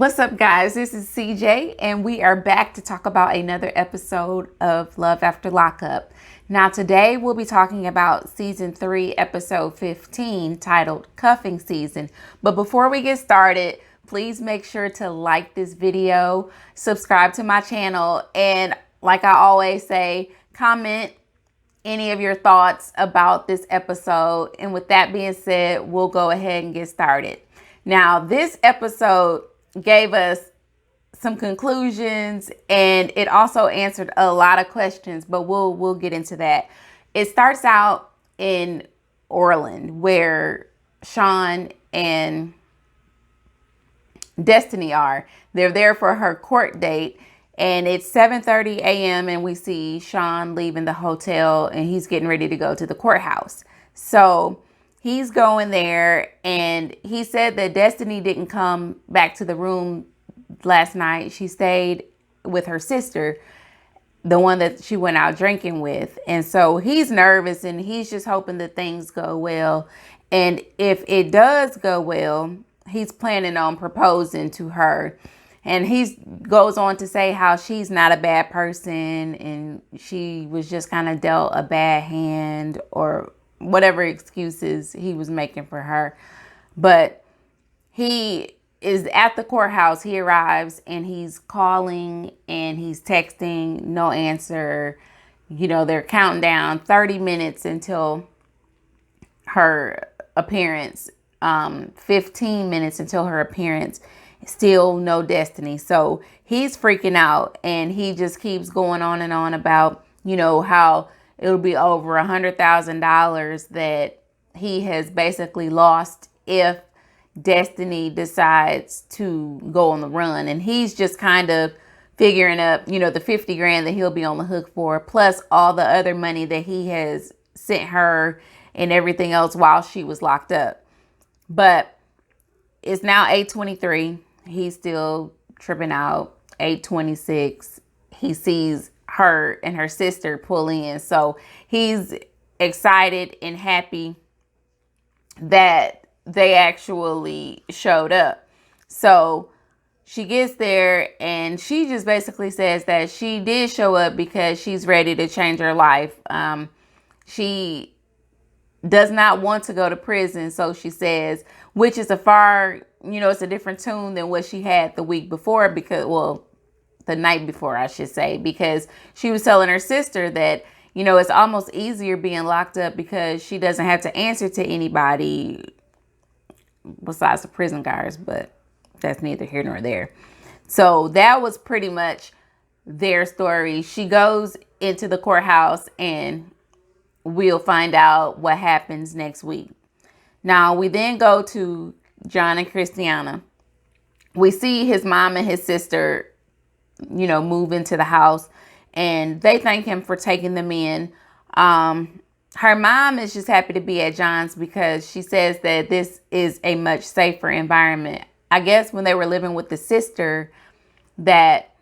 What's up, guys? This is CJ, and we are back to talk about another episode of Love After Lockup. Now, today we'll be talking about season 3, episode 15, titled Cuffing Season. But before we get started, please make sure to like this video, subscribe to my channel, and like I always say, comment any of your thoughts about this episode. And with that being said, we'll go ahead and get started. Now, this episode gave us some conclusions, and it also answered a lot of questions, but we'll get into that. It starts out in Orland, where Sean and Destiny are. They're there for her court date, and it's 7:30 a.m. and we see Sean leaving the hotel, and he's getting ready to go to the courthouse. So he's going there, and he said that Destiny didn't come back to the room last night. She stayed with her sister, the one that she went out drinking with. And so he's nervous, and he's just hoping that things go well. And if it does go well, he's planning on proposing to her. And he goes on to say how she's not a bad person, and she was just kind of dealt a bad hand, or whatever excuses he was making for her. But he is at the courthouse. He arrives, and he's calling and he's texting, no answer. You know, they're counting down 30 minutes until her appearance, 15 minutes until her appearance. Still no Destiny. So he's freaking out, and he just keeps going on and on about, you know, how it'll be over $100,000 that he has basically lost if Destiny decides to go on the run. And he's just kind of figuring up, you know, the 50 grand that he'll be on the hook for, plus all the other money that he has sent her and everything else while she was locked up. But it's now 8:23. He's still tripping out. 8:26. He sees her and her sister pull in. So he's excited and happy that they actually showed up. So she gets there, and she just basically says that she did show up because she's ready to change her life. She does not want to go to prison, so she says, which is it's a different tune than what she had the week before, the night before, I should say, because she was telling her sister that, you know, it's almost easier being locked up because she doesn't have to answer to anybody besides the prison guards, but that's neither here nor there. So that was pretty much their story. She goes into the courthouse, and we'll find out what happens next week. Now, we then go to John and Christiana. We see his mom and his sister, you know, move into the house, and they thank him for taking them in. Her mom is just happy to be at John's because she says that this is a much safer environment. I guess when they were living with the sister, that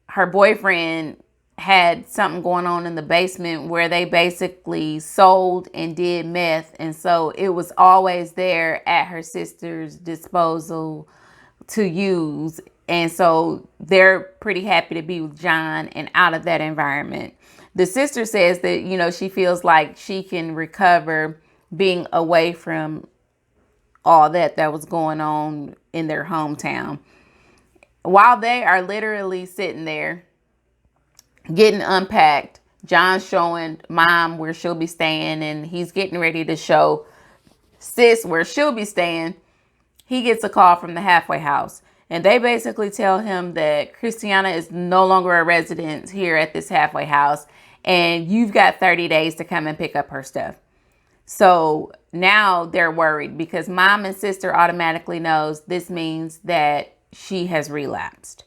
her boyfriend had something going on in the basement where they basically sold and did meth. And so it was always there at her sister's disposal to use. And so they're pretty happy to be with John and out of that environment. The sister says that, you know, she feels like she can recover being away from all that was going on in their hometown. While they are literally sitting there getting unpacked, John's showing mom where she'll be staying, and he's getting ready to show sis where she'll be staying. He gets a call from the halfway house, and they basically tell him that Christiana is no longer a resident here at this halfway house, and you've got 30 days to come and pick up her stuff. So now they're worried because mom and sister automatically knows this means that she has relapsed.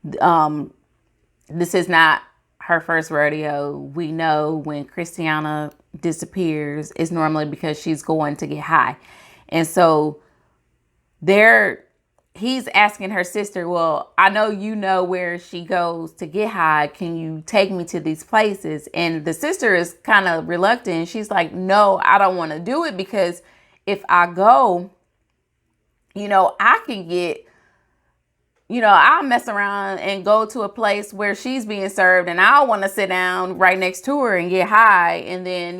This is not her first rodeo. We know when Christiana disappears, it's normally because she's going to get high. And so he's asking her sister, well, I know you know where she goes to get high. Can you take me to these places? And the sister is kind of reluctant. She's like, no, I don't want to do it because if I go, you know, I can get I'll mess around and go to a place where she's being served and I'll want to sit down right next to her and get high. And then,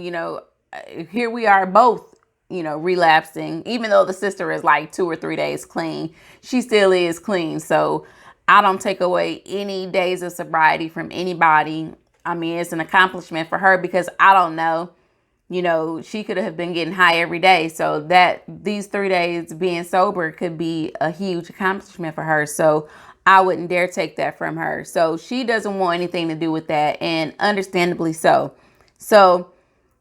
here we are both, relapsing. Even though the sister is like 2 or 3 days clean, she still is clean. So I don't take away any days of sobriety from anybody. I mean, it's an accomplishment for her because I don't know. She could have been getting high every day. So that these 3 days being sober could be a huge accomplishment for her. So I wouldn't dare take that from her. So she doesn't want anything to do with that. And understandably so. So,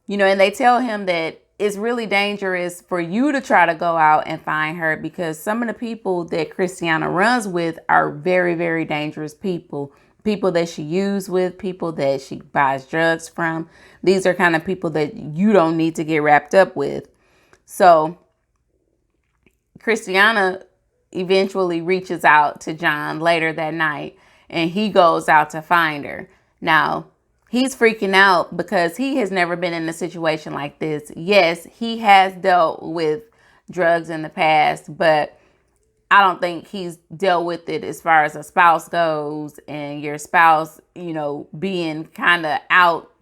and they tell him that it's really dangerous for you to try to go out and find her because some of the people that Christiana runs with are very, very dangerous people. People that she used with, people that she buys drugs from. These are kind of people that you don't need to get wrapped up with. So Christiana eventually reaches out to John later that night and he goes out to find her. Now, he's freaking out because he has never been in a situation like this. Yes, he has dealt with drugs in the past, but I don't think he's dealt with it as far as a spouse goes and your spouse, being kind of out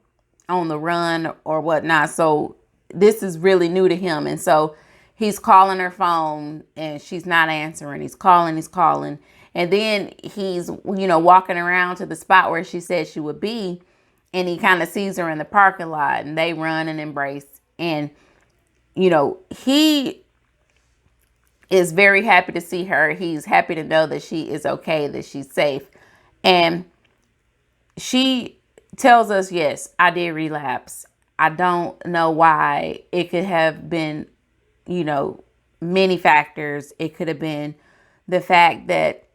on the run or whatnot. So this is really new to him. And so he's calling her phone and she's not answering. He's calling. And then he's, walking around to the spot where she said she would be. And he kind of sees her in the parking lot and they run and embrace. And, he is very happy to see her. He's happy to know that she is okay, that she's safe. And she tells us, yes, I did relapse. I don't know why. It could have been, many factors. It could have been the fact that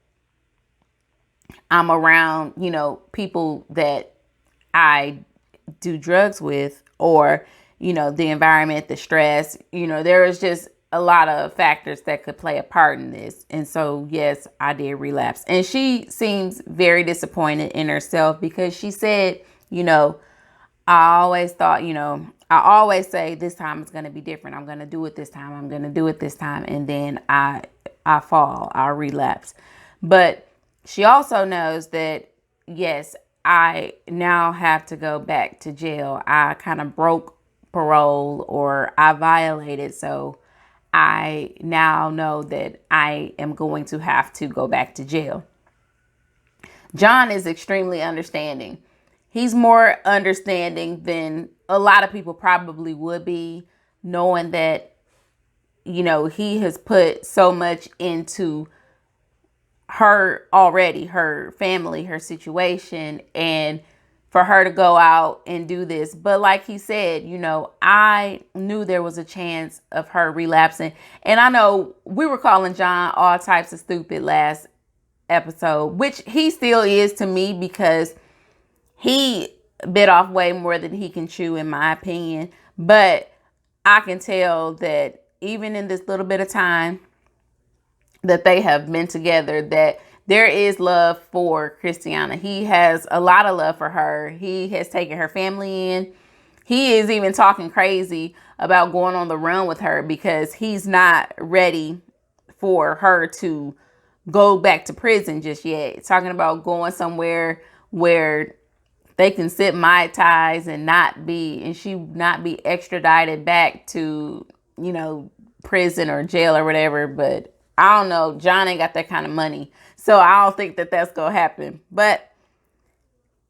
I'm around, people that I do drugs with, or, the environment, the stress, there is just a lot of factors that could play a part in this. And so, yes, I did relapse. And she seems very disappointed in herself because she said, I always thought, I always say this time it's going to be different. I'm going to do it this time. I'm going to do it this time. And then I fall, I relapse. But she also knows that, yes, I now have to go back to jail. I kind of broke parole or I violated. So I now know that I am going to have to go back to jail. John is extremely understanding. He's more understanding than a lot of people probably would be, knowing that, he has put so much into her already, her family, her situation, and for her to go out and do this. But like he said, I knew there was a chance of her relapsing. And I know we were calling John all types of stupid last episode, which he still is to me because he bit off way more than he can chew, in my opinion. But I can tell that even in this little bit of time that they have been together, that there is love for Christiana. He has a lot of love for her. He has taken her family in. He is even talking crazy about going on the run with her because he's not ready for her to go back to prison just yet. Talking about going somewhere where they can sip Mai Tais and she not be extradited back to, prison or jail or whatever. But I don't know. John ain't got that kind of money. So I don't think that that's going to happen. But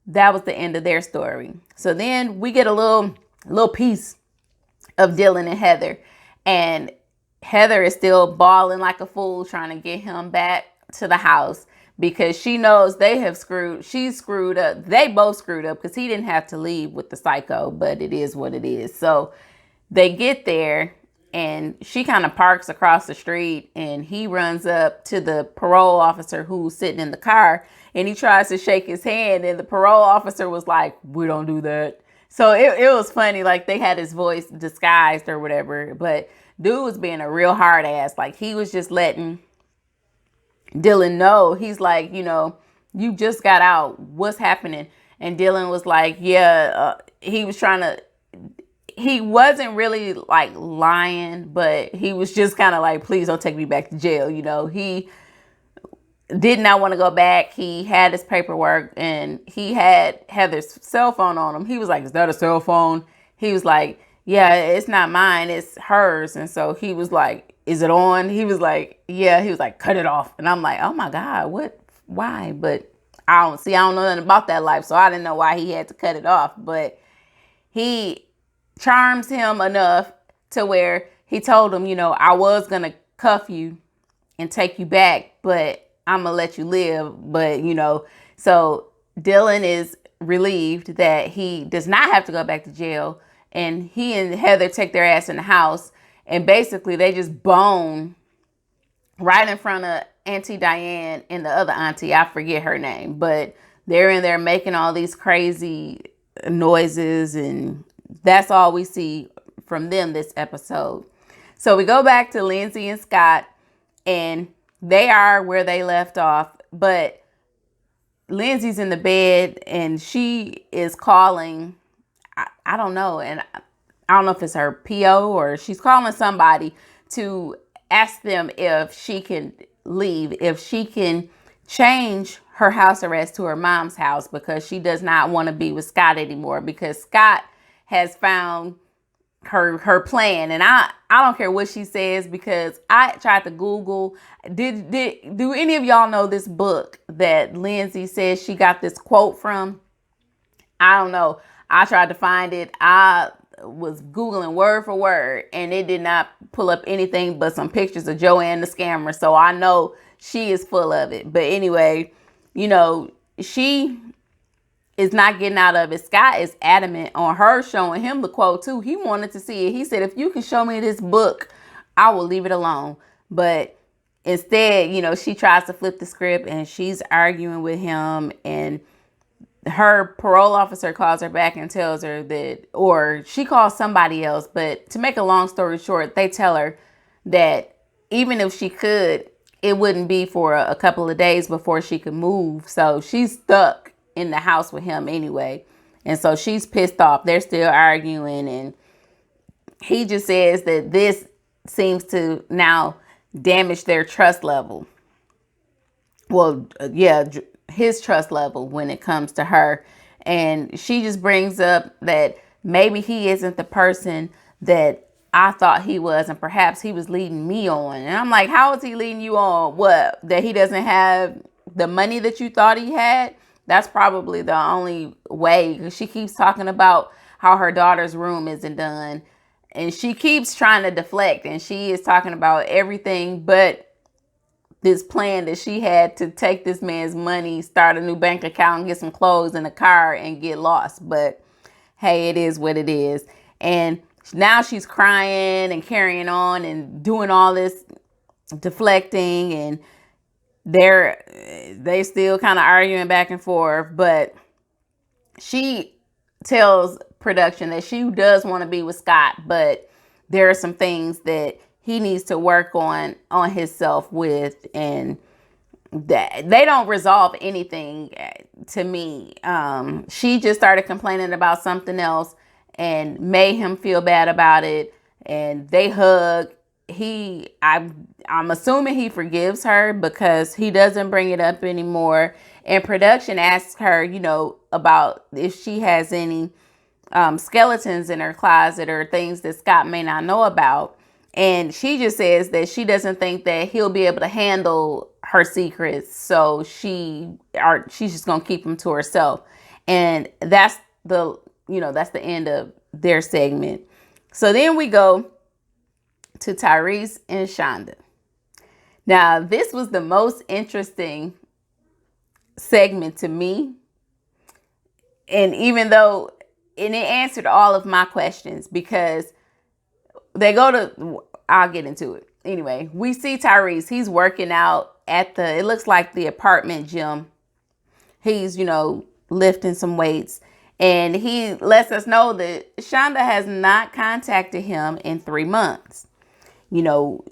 that was the end of their story. So then we get a little piece of Dylan and Heather. And Heather is still bawling like a fool trying to get him back to the house because she knows she's screwed up. They both screwed up because he didn't have to leave with the psycho, but it is what it is. So they get there. And she kind of parks across the street and he runs up to the parole officer who's sitting in the car and he tries to shake his hand. And the parole officer was like, we don't do that. So it was funny. Like they had his voice disguised or whatever. But dude was being a real hard ass. Like he was just letting Dylan know. He's like, you just got out. What's happening? And Dylan was like, yeah, he was trying to. He wasn't really like lying, but he was just kind of like, please don't take me back to jail. did not want to go back. He had his paperwork and he had Heather's cell phone on him. He was like, "Is that a cell phone?" He was like, "Yeah, it's not mine, it's hers." And so he was like, "Is it on?" He was like, "Yeah." He was like, "Cut it off." And I'm like, "Oh my God, what? Why?" But I don't know nothing about that life, so I didn't know why he had to cut it off. But he charms him enough to where he told him, I was gonna cuff you and take you back, but I'm gonna let you live. But so Dylan is relieved that he does not have to go back to jail, and he and Heather take their ass in the house, and basically they just bone right in front of Auntie Diane and the other auntie. I forget her name, but they're in there making all these crazy noises, and that's all we see from them this episode. So we go back to Lindsay and Scott, and they are where they left off, but Lindsay's in the bed and she is calling, I don't know, and I don't know if it's her PO or she's calling somebody to ask them if she can leave, if she can change her house arrest to her mom's house, because she does not want to be with Scott anymore, because Scott has found her plan. And I don't care what she says, because I tried to Google, do any of y'all know this book that Lindsay says she got this quote from? I don't know. I tried to find it. I was Googling word for word, and it did not pull up anything but some pictures of Joanne the scammer. So I know she is full of it. But anyway, she is not getting out of it. Scott is adamant on her showing him the quote too. He wanted to see it. He said, "If you can show me this book, I will leave it alone." But instead, she tries to flip the script, and she's arguing with him, and her parole officer calls her back and tells her that, or she calls somebody else. But to make a long story short, they tell her that even if she could, it wouldn't be for a couple of days before she could move. So she's stuck in the house with him anyway. And so she's pissed off. They're still arguing. And he just says that this seems to now damage their trust level. Well, yeah, his trust level when it comes to her. And she just brings up that maybe he isn't the person that I thought he was, and perhaps he was leading me on. And I'm like, how is he leading you on? What? That he doesn't have the money that you thought he had? That's probably the only way. She keeps talking about how her daughter's room isn't done, and she keeps trying to deflect, and she is talking about everything but this plan that she had to take this man's money, start a new bank account, get some clothes and a car, and get lost. But hey, it is what it is. And now she's crying and carrying on and doing all this deflecting, and they still kind of arguing back and forth. But she tells production that she does want to be with Scott, but there are some things that he needs to work on himself with, and that they don't resolve anything to me. She just started complaining about something else and made him feel bad about it, and they hug. I'm assuming he forgives her because he doesn't bring it up anymore. And production asks her, about if she has any skeletons in her closet or things that Scott may not know about. And she just says that she doesn't think that he'll be able to handle her secrets. So she's just going to keep them to herself. And that's the end of their segment. So then we go to Tyrese and Shonda. Now, this was the most interesting segment to me. And even though, and it answered all of my questions, because I'll get into it. Anyway, we see Tyrese. He's working out at it looks like the apartment gym. He's, lifting some weights. And he lets us know that Shonda has not contacted him in 3 months.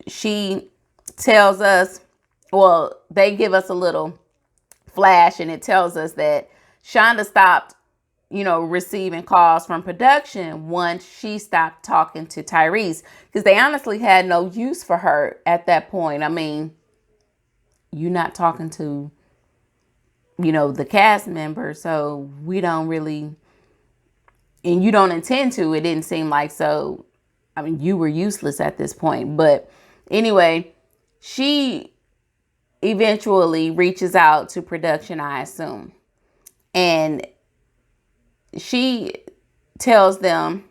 She tells us, well, they give us a little flash, and it tells us that Shonda stopped receiving calls from production once she stopped talking to Tyrese, because they honestly had no use for her at that point. I mean, you're not talking to, the cast member, so we don't really, and you don't intend to. It didn't seem like so. I mean, you were useless at this point. But anyway, she eventually reaches out to production, I assume. And she tells them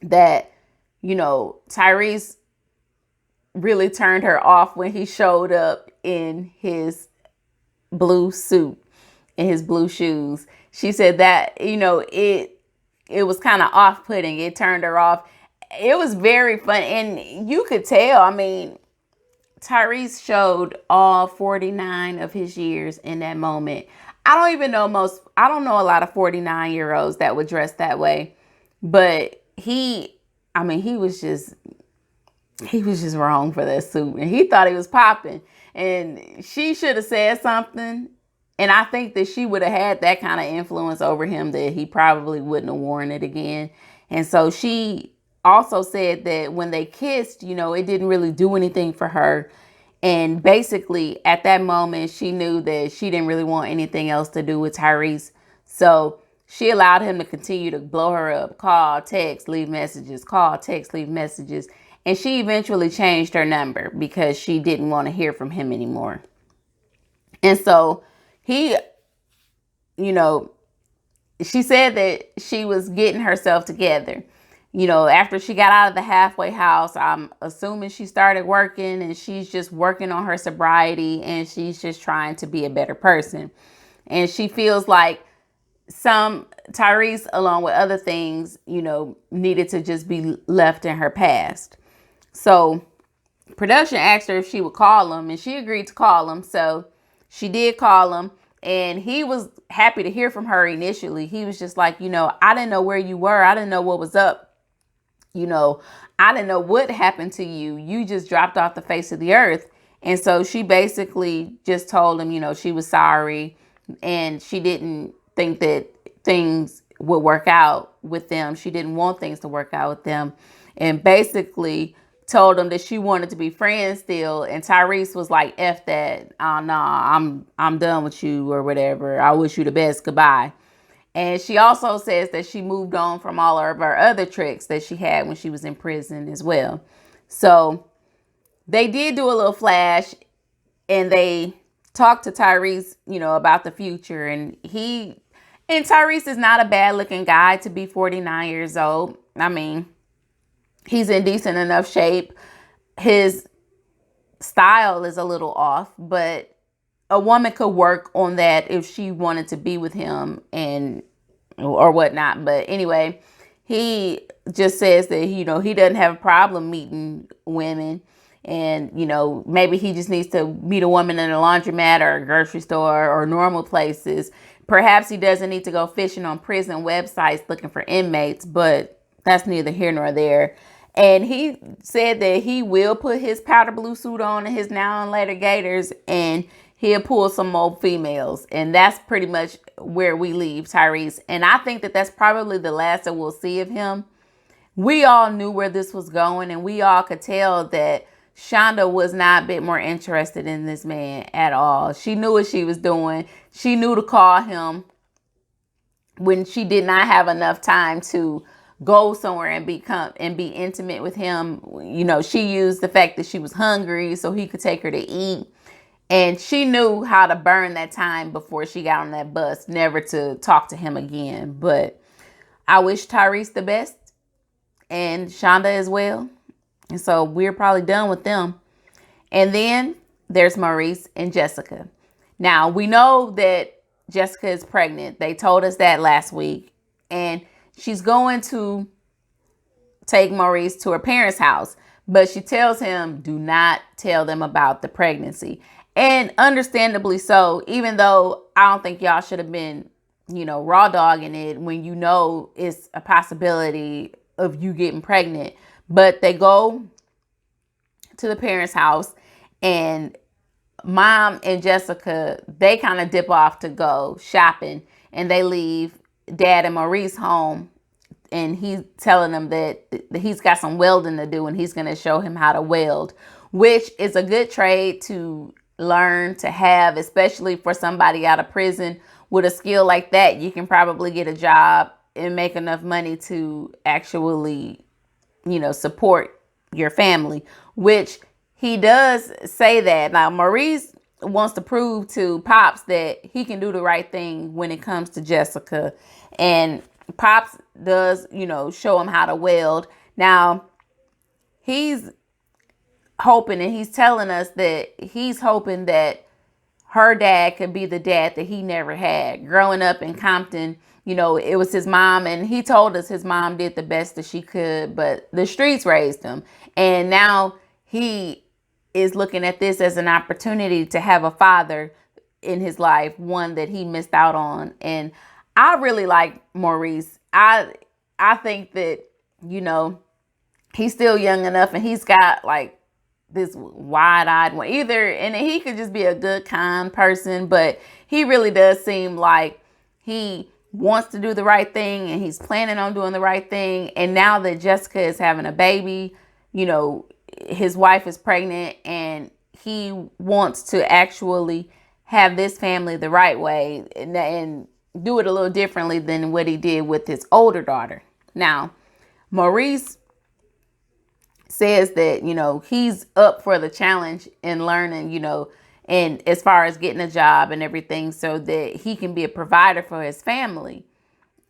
that, Tyrese really turned her off when he showed up in his blue suit and his blue shoes. She said that, it was kind of off-putting. It turned her off. It was very fun. And you could tell, I mean, Tyrese showed all 49 of his years in that moment. I don't know a lot of 49-year-olds that would dress that way. But he was just wrong for that suit. And he thought he was popping. And she should have said something. And I think that she would have had that kind of influence over him that he probably wouldn't have worn it again. And so she also said that when they kissed, it didn't really do anything for her. And basically at that moment, she knew that she didn't really want anything else to do with Tyrese. So she allowed him to continue to blow her up, call, text, leave messages, call, text, leave messages. And she eventually changed her number because she didn't want to hear from him anymore. And so he, she said that she was getting herself together. After she got out of the halfway house, I'm assuming she started working, and she's just working on her sobriety, and she's just trying to be a better person. And she feels like Tyrese, along with other things, needed to just be left in her past. So production asked her if she would call him, and she agreed to call him. So she did call him, and he was happy to hear from her initially. He was just like, I didn't know where you were. I didn't know what was up. I didn't know what happened to you. You just dropped off the face of the earth. And so she basically just told him, she was sorry, and she didn't think that things would work out with them. She didn't want things to work out with them, and basically told him that she wanted to be friends still. And Tyrese was like, F that. Oh, no, I'm done with you or whatever. I wish you the best. Goodbye. And she also says that she moved on from all of her other tricks that she had when she was in prison as well. So they did do a little flash, and they talked to Tyrese, about the future. And Tyrese is not a bad looking guy to be 49 years old. I mean, he's in decent enough shape. His style is a little off, but a woman could work on that if she wanted to be with him or whatnot. But anyway, he just says that, he doesn't have a problem meeting women. And, maybe he just needs to meet a woman in a laundromat or a grocery store or normal places. Perhaps he doesn't need to go fishing on prison websites looking for inmates, but that's neither here nor there. And he said that he will put his powder blue suit on and his now and later gaiters, and he'll pull some old females. And that's pretty much where we leave Tyrese. And I think that that's probably the last that we'll see of him. We all knew where this was going, and we all could tell that Shonda was not a bit more interested in this man at all. She knew what she was doing. She knew to call him when she did not have enough time to go somewhere and be intimate with him. She used the fact that she was hungry so he could take her to eat. And she knew how to burn that time before she got on that bus, never to talk to him again. But I wish Tyrese the best, and Shonda as well. And so we're probably done with them. And then there's Maurice and Jessica. Now, we know that Jessica is pregnant. They told us that last week. And she's going to take Maurice to her parents' house. But she tells him, do not tell them about the pregnancy. And understandably so, even though I don't think y'all should have been, raw dogging it when it's a possibility of you getting pregnant. But they go to the parents' house, and Mom and Jessica, they kind of dip off to go shopping, and they leave Dad and Maurice home. And he's telling them that he's got some welding to do, and he's going to show him how to weld, which is a good trade to learn to have, especially for somebody out of prison with a skill like that. You can probably get a job and make enough money to actually, support your family, which he does say that. Now, Maurice wants to prove to Pops that he can do the right thing when it comes to Jessica. And Pops does, show him how to weld. Now, he's hoping, and he's telling us that he's hoping that her dad could be the dad that he never had. Growing up in Compton, it was his mom, and he told us his mom did the best that she could, but the streets raised him. And now he is looking at this as an opportunity to have a father in his life, one that he missed out on. And I really like Maurice. I think that, he's still young enough, and he's got like this wide-eyed one either, and he could just be a good, kind person, but he really does seem like he wants to do the right thing, and he's planning on doing the right thing. And now that Jessica is having a baby, his wife is pregnant, and he wants to actually have this family the right way and do it a little differently than what he did with his older daughter. Now, Maurice says that, he's up for the challenge and learning, and as far as getting a job and everything, so that he can be a provider for his family.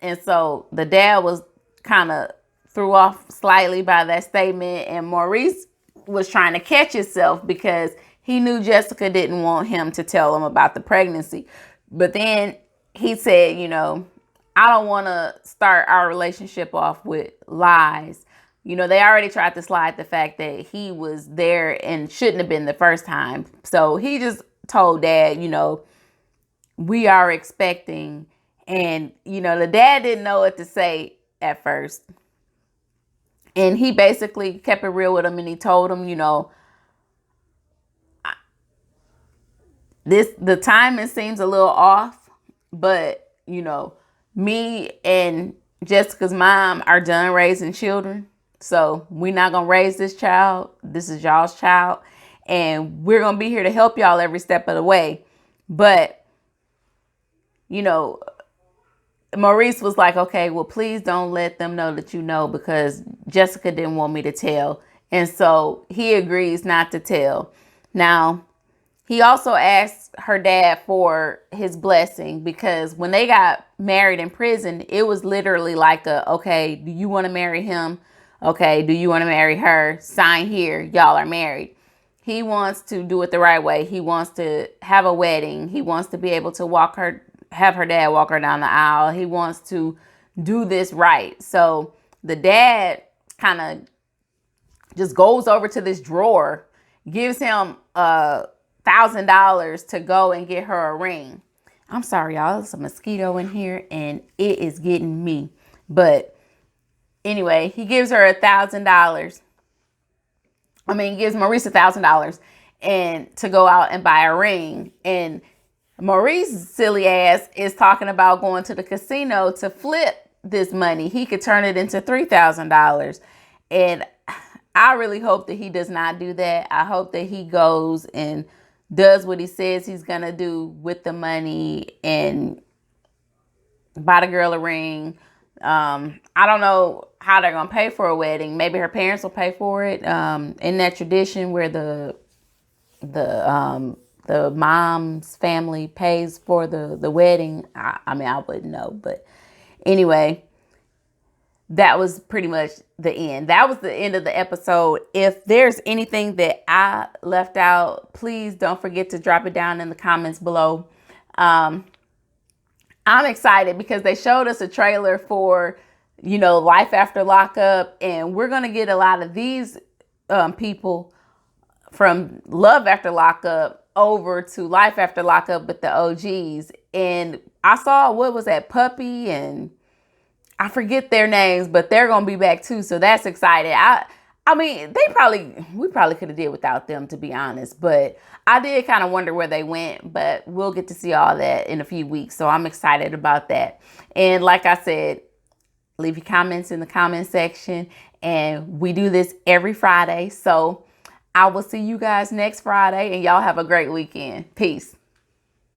And so the dad was kind of threw off slightly by that statement, and Maurice was trying to catch himself because he knew Jessica didn't want him to tell him about the pregnancy. But then he said, I don't want to start our relationship off with lies. They already tried to slide the fact that he was there and shouldn't have been the first time. So he just told Dad, we are expecting. And, the dad didn't know what to say at first. And he basically kept it real with him, and he told him, the timing seems a little off, but, me and Jessica's mom are done raising children. So we're not going to raise this child. This is y'all's child. And we're going to be here to help y'all every step of the way. But, Maurice was like, okay, well, please don't let them know that because Jessica didn't want me to tell. And so he agrees not to tell. Now, he also asked her dad for his blessing, because when they got married in prison, it was literally like okay, do you want to marry him? Okay, do you want to marry her? Sign here. Y'all are married. He wants to do it the right way. He wants to have a wedding. He wants to be able to have her dad walk her down the aisle. He wants to do this right. So the dad kind of just goes over to this drawer, gives him $1,000 to go and get her a ring. I'm sorry, y'all. There's a mosquito in here, and it is getting me. But anyway, he gives her $1,000. He gives Maurice $1,000 and to go out and buy a ring. And Maurice's silly ass is talking about going to the casino to flip this money. He could turn it into $3,000. And I really hope that he does not do that. I hope that he goes and does what he says he's going to do with the money and buy the girl a ring. I don't know how they're going to pay for a wedding. Maybe her parents will pay for it. In that tradition where the mom's family pays for the wedding. I wouldn't know. But anyway, that was pretty much the end. That was the end of the episode. If there's anything that I left out, please don't forget to drop it down in the comments below. I'm excited because they showed us a trailer for, Life After Lockup, and we're going to get a lot of these people from Love After Lockup over to Life After Lockup with the OGs. And I saw, what was that, Puppy, and I forget their names, but they're going to be back too. So that's exciting. We probably could have did without them, to be honest, but I did kind of wonder where they went, but we'll get to see all that in a few weeks. So I'm excited about that. And like I said, leave your comments in the comment section, and we do this every Friday. So I will see you guys next Friday, and y'all have a great weekend. Peace.